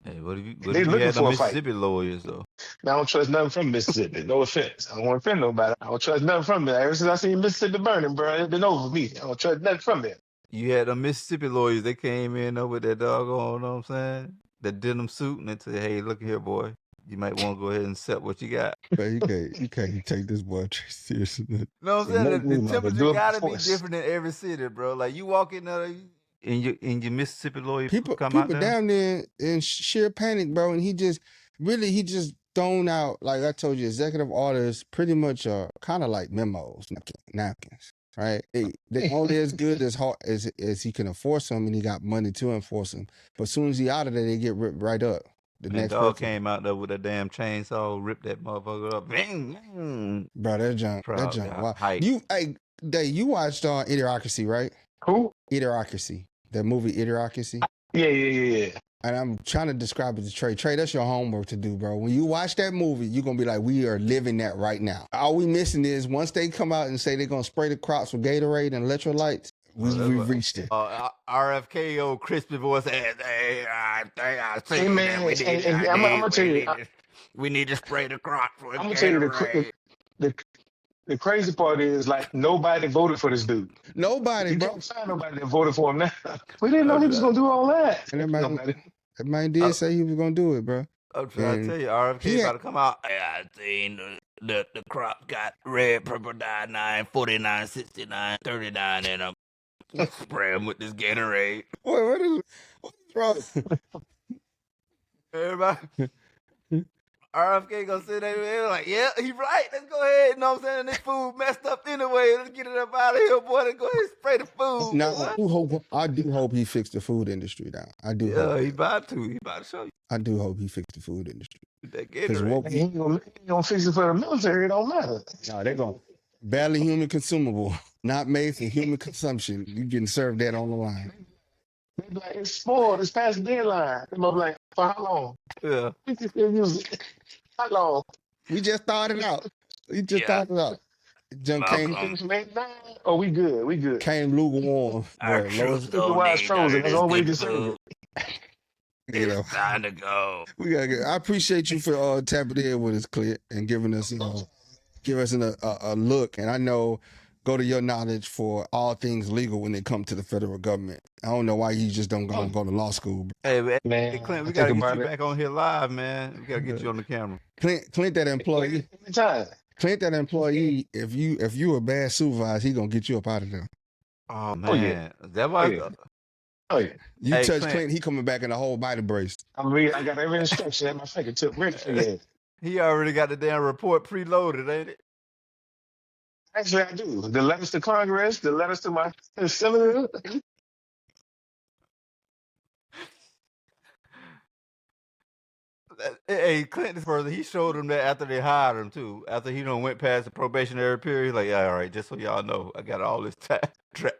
Hey, what if you They looking had for the a fight. Mississippi lawyers though? Man, I don't trust nothing from Mississippi. No offense. I don't want to offend nobody. I don't trust nothing from there. Ever since I seen Mississippi burning, bro, it's been over me. I don't trust nothing from there. You had the Mississippi lawyers. They came in there with that doggone, know what I'm saying? That denim suit, and they said, "Hey, look here, boy. You might want to go ahead and accept what you got." But you can't take this boy seriously. You know what I'm Yeah, saying? no, The no, temperature do it gotta be force. different in every city, bro. Like you walk in there, and your Mississippi lawyer People come out there. down there in sheer panic, bro, and he just thrown out, like I told you, executive orders pretty much are kind of like memos, napkins, right? They're only as good as hard as he can enforce them, and he got money to enforce them. But as soon as he out of there, they get ripped right up. The And next dog person, came out there with a damn chainsaw, ripped that motherfucker up. Bang, bang. bro, that junk, Proud guy. wow. Hype. Dave, you watched Idiocracy, right? Who? Idiocracy, the movie Idiocracy. Yeah. And I'm trying to describe it to Trey. Trey, that's your homework to do, bro. When you watch that movie, you're going to be like, we are living that right now. All we missing is once they come out and say they're going to spray the crops with Gatorade and electrolytes, we've reached it. RFK, crispy voice, hey, I see Hey, man, I'm gonna tell you, we need to spray the crops with I'm gonna tell you Gatorade. the crazy part is like nobody voted for this dude. Nobody, You bro. can't find nobody that voted for him now. We didn't know he was gonna do all that. And Nobody. that man did say he was going to do it, bro. I'm trying to tell you, RFK about to come out. Hey, I seen the crop got red, purple dye 9, 49, 69, 39 in them. Spray them with this Gatorade. What is wrong? Everybody. RFK gonna sit there like, yeah, he right. Let's go ahead. You know what I'm saying? This food messed up anyway. Let's get it up out of here, boy. Let's go ahead and spray the food. No, boy. I do hope he fixed the food industry down. I do hope. Yeah, he about to. He about to show you I do hope he fixed the food industry. that Because Gatorade. He ain't gonna fix it for the military. It don't matter. no, they're going to barely human consumable, not made for human consumption. You getting served that on the line. They be like, it's spoiled. It's past the deadline. They be like, for how long? Yeah. We can still use it. How long? We just started out. Started out. Jump Malcolm. came From 89? Oh, we good. We good. came lukewarm. Our Boy, troops Lord, don't wise need frozen. none of That's this all we good deserve. food. you know, It's time to go. we gotta get. I appreciate you for tapping in with us, Clint, and giving us give us a look. And I know, go to your knowledge for all things legal when they come to the federal government. I don't know why you just don't go to law school. Hey, Man, hey, Clint, we I gotta think get about you it. back on here live, man. We gotta get you on the camera. Clint, that employee. Anytime. Clint, that employee. If you a bad supervisor, he gonna get you up out of there. Oh man, Oh, yeah. is that why? Oh, yeah. Oh, yeah. You Hey, touch Clint. Clint, he coming back in a whole body brace. I got every instruction at my fingertip, ready for you. He already got the damn report preloaded, ain't it? Actually, I do. The letters to Congress, the letters to my senator. Hey, Clinton further, he showed him that after they hired him too. After he done went past the probationary period, he's like, yeah, all right, just so y'all know, I got all this time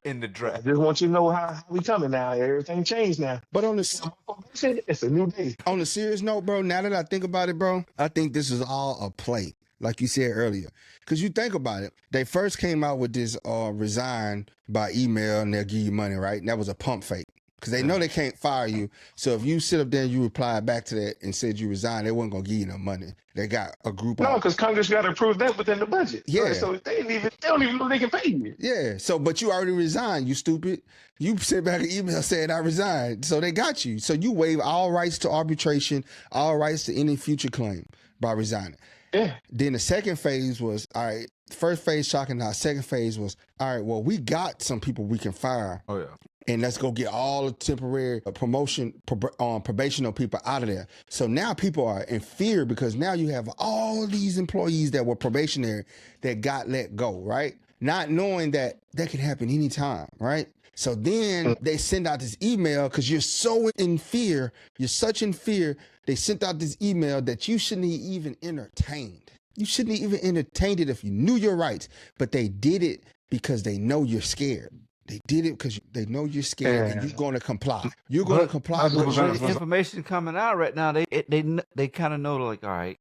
in the I draft. just want you to know how we coming now. Everything changed now. But It's a new day. On a serious note, bro, now that I think about it, bro, I think this is all a play, like you said earlier. Because you think about it, they first came out with this resign by email and they'll give you money, right? And that was a pump fake. Because they know they can't fire you. So if you sit up there and you reply back to that and said you resigned, they wasn't going to give you no money. They got a group No, of... because Congress got to approve that within the budget. Yeah. So they don't even know they can pay you. Yeah. So, but you already resigned, you stupid. You sent back an email saying I resigned. So they got you. So you waive all rights to arbitration, all rights to any future claim by resigning. Yeah. Then the second phase was, all right, first phase shocking. Now, second phase was, all right, well, we got some people we can fire. Oh, yeah. And let's go get all the temporary probational people out of there. So now people are in fear because now you have all of these employees that were probationary that got let go, right? Not knowing that can happen anytime, right? So then they send out this email because you're so in fear. You're such in fear. They sent out this email that you shouldn't even entertained. You shouldn't even entertained it if you knew your rights. But they did it because they know you're scared. They did it because they know you're scared and you're going to comply. You're going to comply. But the information coming out right now, they kind of know, like, all right,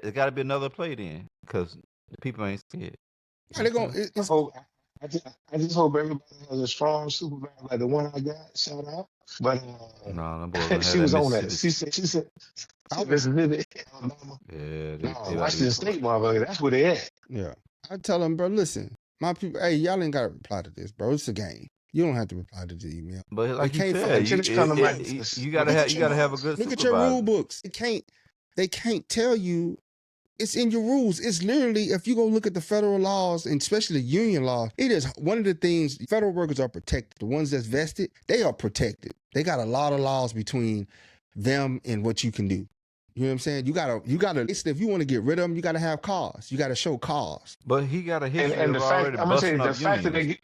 there's got to be another play then because the people ain't scared. They're going. I just hope everybody has a strong supervisor like the one I got. Shout out. But no, she was on that. She said, Mississippi, Alabama. Yeah, No, Washington State, motherfucker. That's where they at. Yeah, I tell them, bro, listen. My people, hey, y'all ain't got to reply to this, bro. It's a game. You don't have to reply to the email. But like you said, you gotta have a good. Look at your rule books. They can't tell you. It's in your rules. It's literally, if you go look at the federal laws and especially the union law, it is one of the things. Federal workers are protected. The ones that's vested, they are protected. They got a lot of laws between them and what you can do. You know what I'm saying? You gotta. If you want to get rid of them, you gotta have cause. You gotta show cause. But he got a history and the of fact, already I'm gonna say busting the up fact that unions.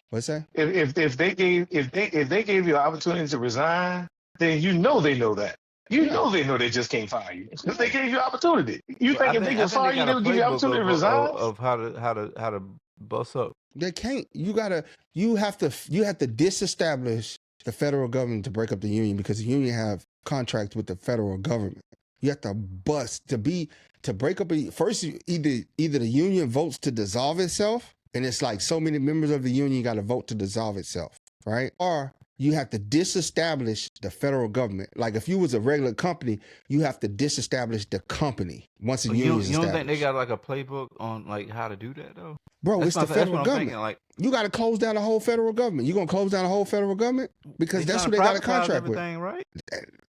What's that? If they gave you an opportunity to resign, then you know they know that. You know they know they just can't fire you because they gave you opportunity. You think if they can fire you, they'll give you opportunity to resign? Of how to bust up. They can't. You have to disestablish the federal government to break up the union because the union have contracts with the federal government. You have to bust to break up. First, either the union votes to dissolve itself, and it's like so many members of the union got to vote to dissolve itself, right? Or you have to disestablish the federal government. Like if you was a regular company, you have to disestablish the company once the union is established. You don't think they got like a playbook on like how to do that though? Bro, it's the federal government. Thinking, like, you got to close down the whole federal government. You gonna close down the whole federal government because that's what they got a contract with, right?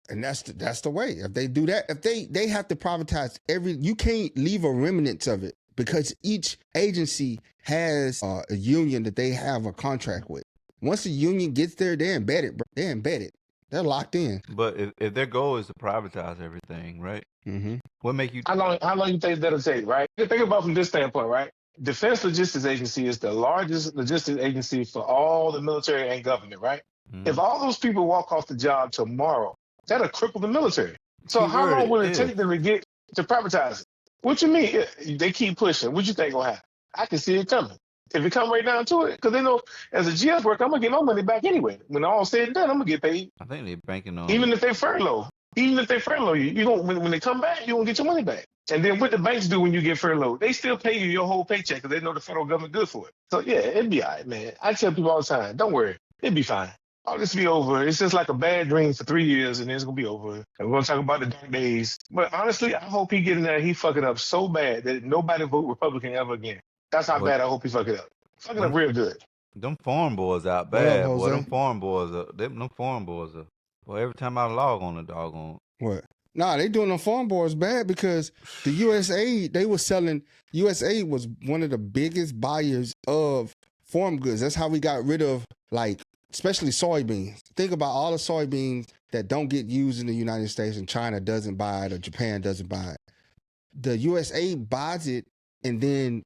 And that's the way. If they do that, if they have to privatize you can't leave a remnant of it because each agency has a union that they have a contract with. Once the union gets there, they're embedded, bro. They're embedded. They're locked in. But if their goal is to privatize everything, right? Mm-hmm. What make you? How long you think that'll take, right? Think about from this standpoint, right? Defense Logistics Agency is the largest logistics agency for all the military and government, right? Mm-hmm. If all those people walk off the job tomorrow, that'll cripple the military. So how long will it take them to get to privatize it? What you mean? They keep pushing. What you think gonna happen? I can see it coming. If it come right down to it, because they know as a GS worker, I'm gonna get my money back anyway. When all said and done, I'm gonna get paid. I think they're banking on even if they furlough you, you don't. When they come back, you won't get your money back. And then what the banks do when you get furloughed, they still pay you your whole paycheck because they know the federal government good for it. So yeah, it'd be all right, man. I tell people all the time, don't worry, it'd be fine. all this be over. It's just like a bad dream for 3 years, and then it's gonna be over. And we're gonna talk about the dark days. But honestly, I hope he get in there. He fuck it up so bad that nobody vote Republican ever again. That's how bad I hope he fuck it up. Fuck it up real good. Them foreign boys out bad, boy. Them foreign boys are. Them foreign boys are. Boy, every time I log on the doggone. What? Nah, they doing them foreign boys bad because the USA, they were selling. USA was one of the biggest buyers of foreign goods. That's how we got rid of, like, especially soybeans. Think about all the soybeans that don't get used in the United States and China doesn't buy it or Japan doesn't buy it. The USA buys it and then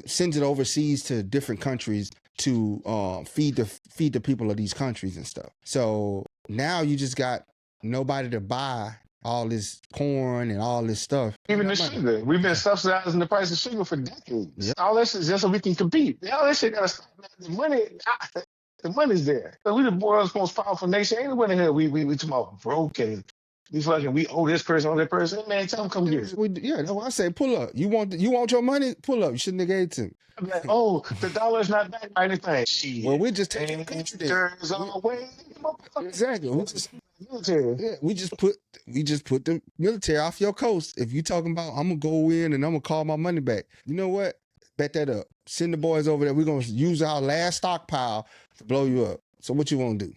sends it overseas to different countries to feed the people of these countries and stuff. So now you just got nobody to buy all this corn and all this stuff. Even the sugar. We've been subsidizing the price of sugar for decades. Yep. All that shit just so we can compete. All that shit gotta stop. The money's there. So we the world's most powerful nation. Ain't nobody here. We talking about broke and we owe this person, owe that person. Man, tell them come get it. Yeah, that's why I say pull up. You want your money? Pull up. You shouldn't have gave it to me. I'm like, oh, the dollar's not back by anything. Shit. Well, we're just taking the country there. Exactly. We just put the military off your coast. If you talking about I'm gonna go in and I'm gonna call my money back, you know what? Bet that up. Send the boys over there. We're gonna use our last stockpile to blow you up. So what you want to do?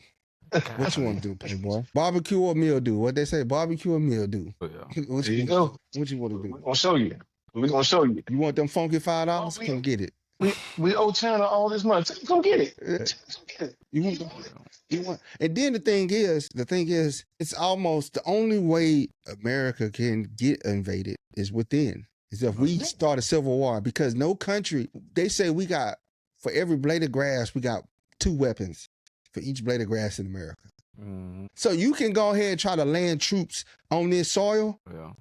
What you want to do, playboy? Barbecue or mildew? What they say? Barbecue or mildew? There you go. What you want to do? We're gonna show you. We're gonna show you. You want them funky $5? Come get it. We owe China all this money. Come get it. Come get it. You want, and then the thing is, it's almost the only way America can get invaded is within. Is if we start a civil war, because no country, they say we got, for every blade of grass, we got 2 weapons for each blade of grass in America. Mm-hmm. So you can go ahead and try to land troops on this soil.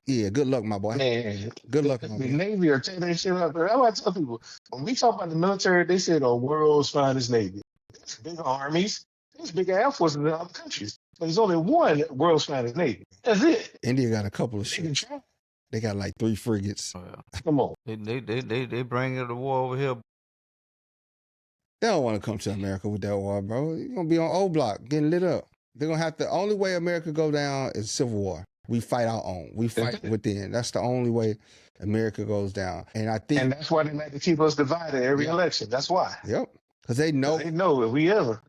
Yeah, good luck, my boy. Man, good luck, my boy. The Navy are taking that shit up. That's why I tell people, when we talk about the military, they say the world's finest Navy. There's big armies. There's big Air Forces in other countries. But there's only one world's finest Navy. That's it. India got a couple of ships. They got like 3 frigates. Oh, yeah. Come on. They bring the war over here. They don't want to come to America with that war, bro. You're going to be on O Block getting lit up. They're going to have to, the only way America go down is civil war. We fight our own. We fight within. That's the only way America goes down. And I think. And that's why they like to keep us divided every election. That's why. Yep. Because they know. If we ever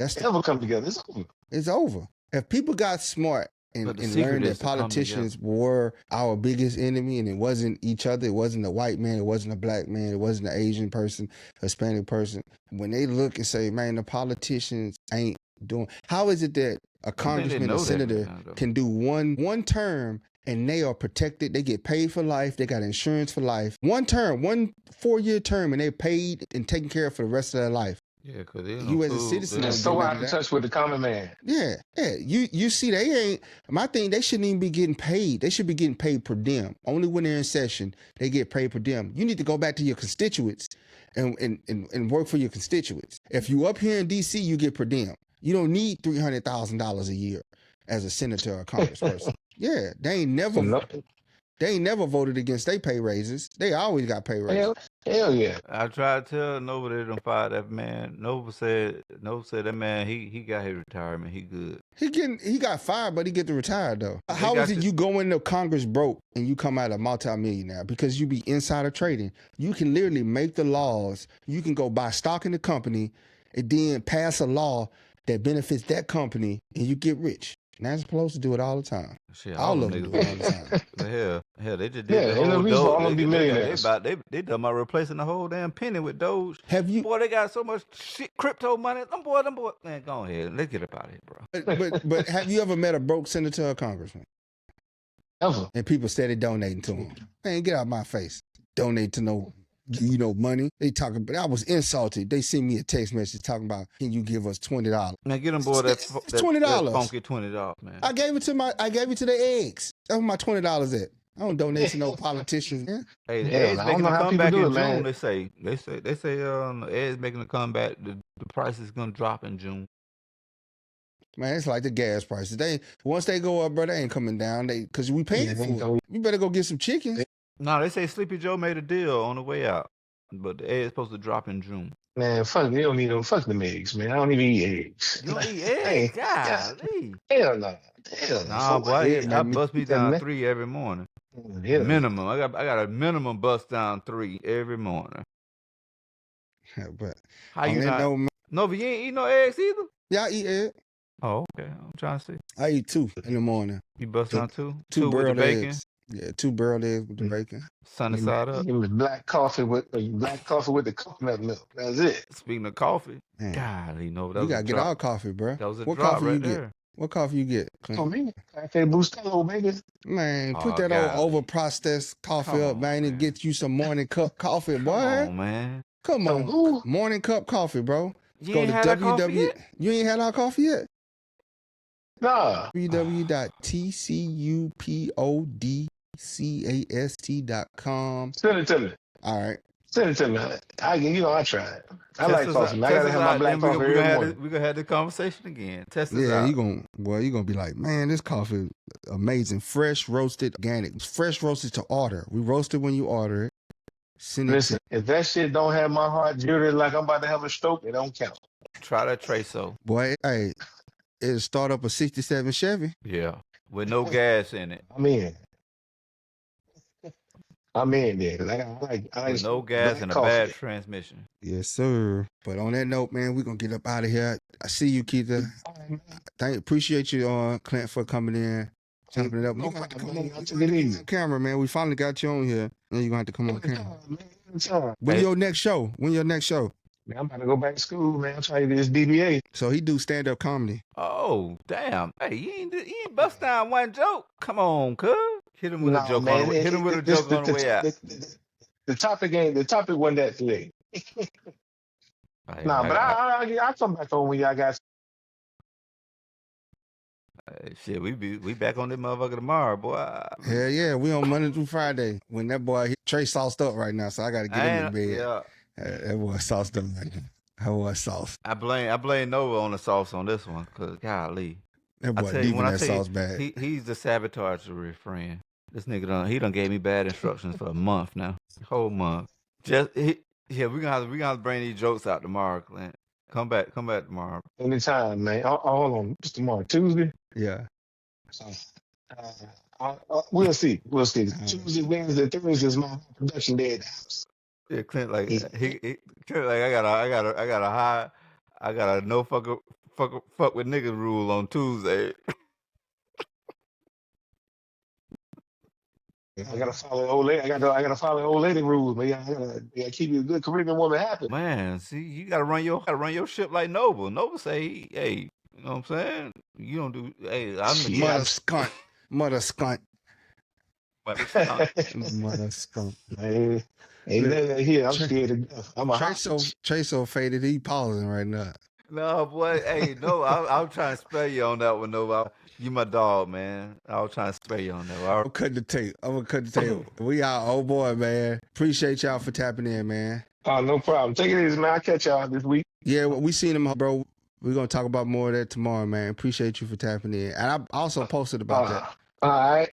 come together, it's over. It's over. If people got smart and learned that politicians were our biggest enemy and it wasn't each other, it wasn't a white man, it wasn't a black man, it wasn't an Asian person, Hispanic person. When they look and say, man, the politicians ain't doing. How is it that a congressman or senator can do one term and they are protected? They get paid for life. They got insurance for life. One term, 1 4-year term, and they're paid and taken care of for the rest of their life. Yeah, because you as a citizen are so out of touch with the common man. Yeah. You see, they ain't. My thing, they shouldn't even be getting paid. They should be getting paid per diem. Only when they're in session, they get paid per diem. You need to go back to your constituents and work for your constituents. If you up here in D.C., you get per diem. You don't need $300,000 a year as a senator or congressperson. Yeah, they ain't never voted against their pay raises. They always got pay raises. Hell yeah. I tried to tell Nova they done fired that man. Nova said that man, he got his retirement. He good. He got fired, but he get to retire though. How is it you go into Congress broke and you come out a multimillionaire? Because you be insider trading. You can literally make the laws. You can go buy stock in the company and then pass a law that benefits that company and you get rich. Not supposed to do it all the time. Shit, all of them do it all the time. Hell, they just did the whole Doge. They done about replacing the whole damn penny with Doge. Boy, they got so much shit, crypto money. Them boy, man, go ahead. Let's get up out of here, bro. But have you ever met a broke senator or congressman? Never. And people steady donating to them. Man, get out of my face. Donate to no money. They talking about, I was insulted. They sent me a text message talking about, can you give us $20? Man, get them boy that's $20. That funky $20, man. I gave it to the eggs. That's where my $20 at. I don't donate to no politicians. Man. Hey, the eggs making a comeback in June. They say the eggs making a comeback. The price is gonna drop in June. Man, it's like the gas prices. Once they go up, bro, they ain't coming down. Because we paying for it. You better go get some chicken. No, they say Sleepy Joe made a deal on the way out, but the egg is supposed to drop in June. Man, fuck, you don't need no fuck them eggs, man. I don't even eat eggs. You don't eat Hey, eggs? God, Golly. hell no. Hell no. Nah, Fuck boy, my egg, I man. bust me down 3 every morning. Hell no. Minimum. I got a minimum bust down 3 every morning. But How you not? Nova, you ain't eat no eggs either? Yeah, I eat egg. Oh, okay. I'm trying to see. I eat 2 in the morning. You bust down 2? 2 with the boiled bacon? eggs. Yeah, 2 boiled eggs with the bacon. Sunny side up. Give me black coffee with the coconut milk. That's it. Speaking of coffee, Man. golly, no, that You was gotta get our coffee, bro. That was a what drop coffee right you there. get? What coffee you get, Clint? Oh man, Cafe Bustelo, baby. Man, put that old over-processed coffee up, man, and get you some morning cup coffee, boy. Come on, man. Come on. Who? Morning cup coffee, bro. You ain't had our coffee yet? You ain't had our coffee yet? Nah. www.tcupodcast.com. Send it to me. All right. Send it to me. I tried. I like coffee. Man. I gotta have my black coffee every morning. We're gonna have this conversation again. Test this Yeah, out. you're gonna be like, man, this coffee amazing. Fresh roasted organic. Fresh roasted to order. We roast it when you order it. Listen, if that shit don't have my heart jittery like I'm about to have a stroke, it don't count. Try that Treso. Boy, hey, it'll start up a 67 Chevy. Yeah. With no gas in it. I'm in there. I like with no gas and a bad transmission. Yes, sir. But on that note, man, we're gonna get up out of here. I see you, Keitha. Appreciate you, Clint, for coming in. Jumping it up. You're gonna have to come on camera, man. We finally got you on here. And you're gonna have to come on camera. When your next show? Man, I'm about to go back to school, man. I'm trying to do this DBA. So he do stand-up comedy. Oh, damn. Hey, you ain't bust down one joke. Come on, cuz. Hit him with a joke on the way. Hit him with a joke on the way out. The topic wasn't that today. I'll come back on when y'all got. Shit, we back on this motherfucker tomorrow, boy. Hell yeah, we on Monday through Friday. When that boy Trey sauced up right now, so I gotta get him in bed. Yeah. That boy sauced up right now. That boy sauce. I blame Nova on the sauce on this one, cause golly. That boy deep in that sauce bag. He's the sabotage friend. This nigga done gave me bad instructions for a month now. Whole month. We gonna have to bring these jokes out tomorrow, Clint. Come back tomorrow. Anytime, man. Hold on. It's tomorrow, Tuesday? Yeah. So, we'll see. Tuesday, Wednesday, Thursday is my production day at the house. Yeah, Clint Clint I got a no fuck with niggas rule on Tuesday. I gotta follow old lady. I gotta follow old lady rules, man. I gotta keep you a good Caribbean woman happy. Man, see, you gotta run your ship like Nova. Nova say, hey, you know what I'm saying? You don't do. Hey, I'm mother skunt. Mother skunt. Hey, here, I'm scared to death. I'm a Trey so faded, he pausing right now. No, boy, hey, no, I'm trying to spare you on that one, Nova. You my dog, man. I was trying to spare you on that. I'm cutting the tape. We out, old boy, man. Appreciate y'all for tapping in, man. Oh, no problem. Take it easy, man. I'll catch y'all this week. Yeah, we seen him, bro. We're gonna talk about more of that tomorrow, man. Appreciate you for tapping in. And I also posted about that. All right.